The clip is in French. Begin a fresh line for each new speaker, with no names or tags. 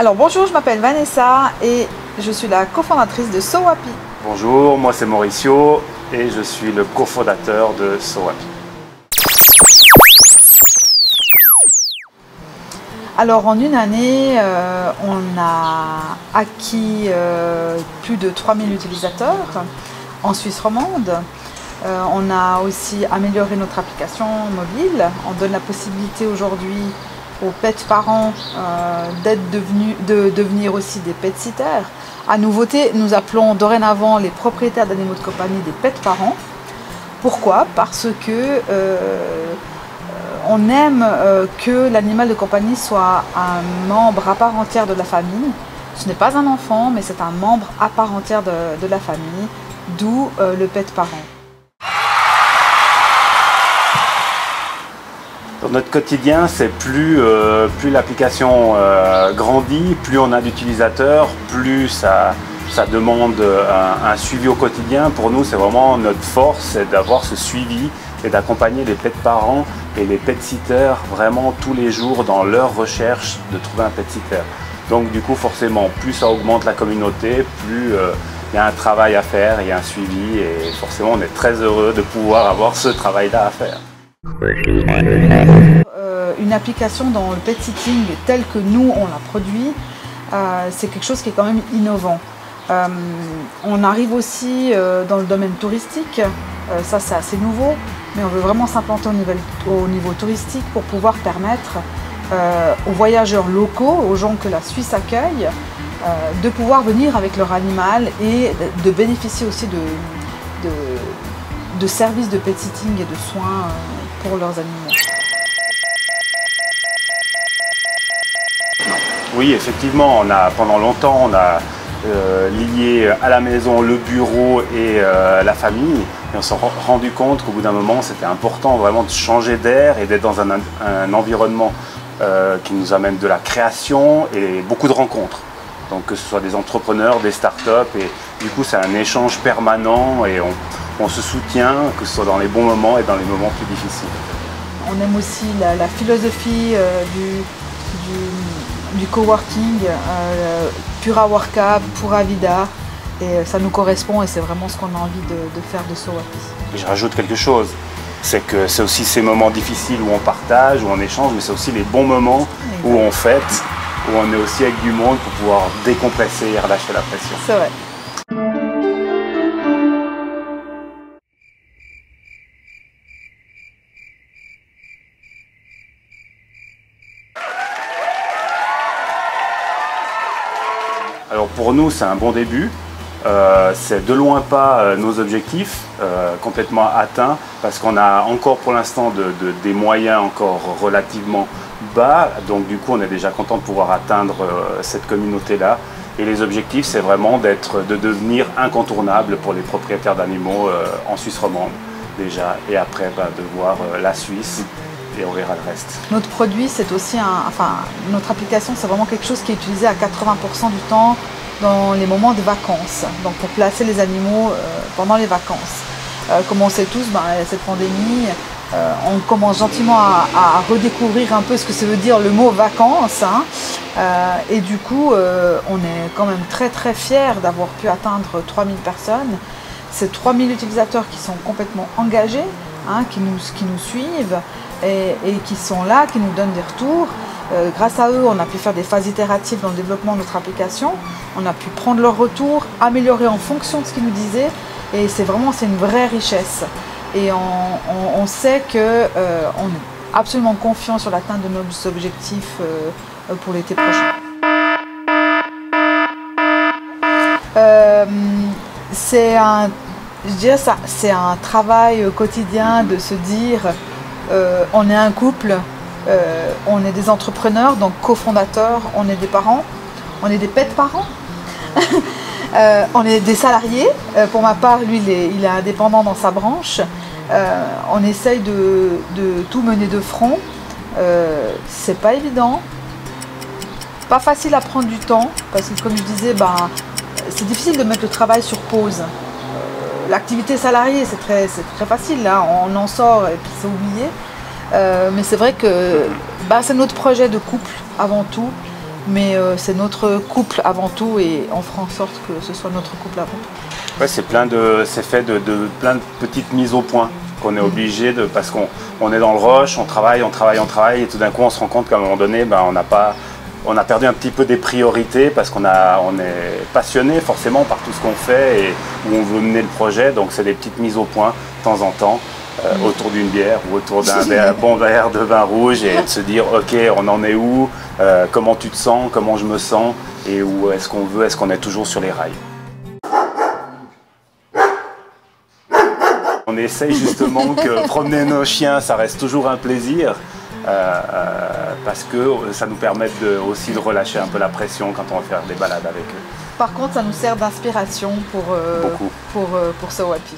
Alors bonjour, je m'appelle Vanessa et je suis la cofondatrice de Sowapi.
Bonjour, moi c'est Mauricio et je suis le cofondateur de Sowapi.
Alors en une année, on a acquis plus de 3000 utilisateurs en Suisse romande. On a aussi amélioré notre application mobile. On donne la possibilité aujourd'hui aux pet parents de devenir aussi des pet sitters. À nouveauté, nous appelons dorénavant les propriétaires d'animaux de compagnie des pet parents. Pourquoi? Parce que on aime que l'animal de compagnie soit un membre à part entière de la famille. Ce n'est pas un enfant, mais c'est un membre à part entière de la famille, d'où le pet parent.
Dans notre quotidien, c'est plus l'application grandit, plus on a d'utilisateurs, plus ça demande un suivi au quotidien. Pour nous, c'est vraiment notre force, c'est d'avoir ce suivi et d'accompagner les pet parents et les pet sitters vraiment tous les jours dans leur recherche de trouver un pet sitter. Donc du coup, forcément, plus ça augmente la communauté, plus il y a un travail à faire, il y a un suivi et forcément, on est très heureux de pouvoir avoir ce travail-là à faire.
Une application dans le pet sitting tel que nous on l'a produit, c'est quelque chose qui est quand même innovant. On arrive aussi dans le domaine touristique, ça c'est assez nouveau, mais on veut vraiment s'implanter au niveau touristique pour pouvoir permettre aux voyageurs locaux, aux gens que la Suisse accueille, de pouvoir venir avec leur animal et de bénéficier aussi de services de pet sitting et de soins pour leurs animaux.
Oui, effectivement, pendant longtemps, on a lié à la maison le bureau et la famille. Et on s'est rendu compte qu'au bout d'un moment, c'était important vraiment de changer d'air et d'être dans un environnement qui nous amène de la création et beaucoup de rencontres. Donc que ce soit des entrepreneurs, des startups, et du coup c'est un échange permanent et on se soutient, que ce soit dans les bons moments et dans les moments plus difficiles.
On aime aussi la philosophie du coworking, Pura Worka, Pura Vida, et ça nous correspond et c'est vraiment ce qu'on a envie de faire de Sowapi.
Je rajoute quelque chose, c'est que c'est aussi ces moments difficiles où on partage, où on échange, mais c'est aussi les bons moments où on fête, où on est aussi avec du monde pour pouvoir décompresser et relâcher la pression.
C'est vrai.
Alors pour nous, c'est un bon début. C'est de loin pas nos objectifs complètement atteints parce qu'on a encore pour l'instant des moyens encore relativement bas. Donc du coup, on est déjà content de pouvoir atteindre cette communauté-là. Et les objectifs, c'est vraiment de devenir incontournable pour les propriétaires d'animaux en Suisse romande déjà. Et après, de voir la Suisse. Et on verra le reste.
Notre produit, c'est aussi notre application, c'est vraiment quelque chose qui est utilisé à 80% du temps dans les moments de vacances. Donc pour placer les animaux pendant les vacances. Comme on sait tous, cette pandémie, on commence gentiment à redécouvrir un peu ce que ça veut dire le mot vacances. Et du coup, on est quand même très très fiers d'avoir pu atteindre 3000 personnes. C'est 3000 utilisateurs qui sont complètement engagés, qui nous suivent. Et qui sont là, qui nous donnent des retours. Grâce à eux, on a pu faire des phases itératives dans le développement de notre application. On a pu prendre leurs retours, améliorer en fonction de ce qu'ils nous disaient. Et c'est une vraie richesse. Et on sait qu'on est absolument confiant sur l'atteinte de nos objectifs pour l'été prochain. C'est un travail quotidien de se dire on est un couple, on est des entrepreneurs, donc cofondateurs, on est des parents, on est des pet parents, on est des salariés. Pour ma part, lui, il est indépendant dans sa branche. On essaye de tout mener de front. C'est pas évident, pas facile à prendre du temps, parce que comme je disais, c'est difficile de mettre le travail sur pause. L'activité salariée, c'est très facile, là, on en sort et puis c'est oublié. Mais c'est vrai que c'est notre projet de couple avant tout. mais c'est notre couple avant tout et on fera en sorte que ce soit notre couple avant tout.
Ouais, c'est fait de plein de petites mises au point qu'on est obligé de, parce qu'on est dans le rush, on travaille et tout d'un coup on se rend compte qu'à un moment donné, ben, on a perdu un petit peu des priorités parce on est passionné forcément par tout ce qu'on fait et où on veut mener le projet, donc c'est des petites mises au point de temps en temps. Autour d'une bière ou autour d'un bon verre de vin rouge et de se dire ok, on en est où, comment tu te sens, comment je me sens et où est-ce qu'on est toujours sur les rails. On essaye justement que promener nos chiens ça reste toujours un plaisir parce que ça nous permet aussi de relâcher un peu la pression quand on va faire des balades avec eux.
Par contre ça nous sert d'inspiration pour ce Wapi.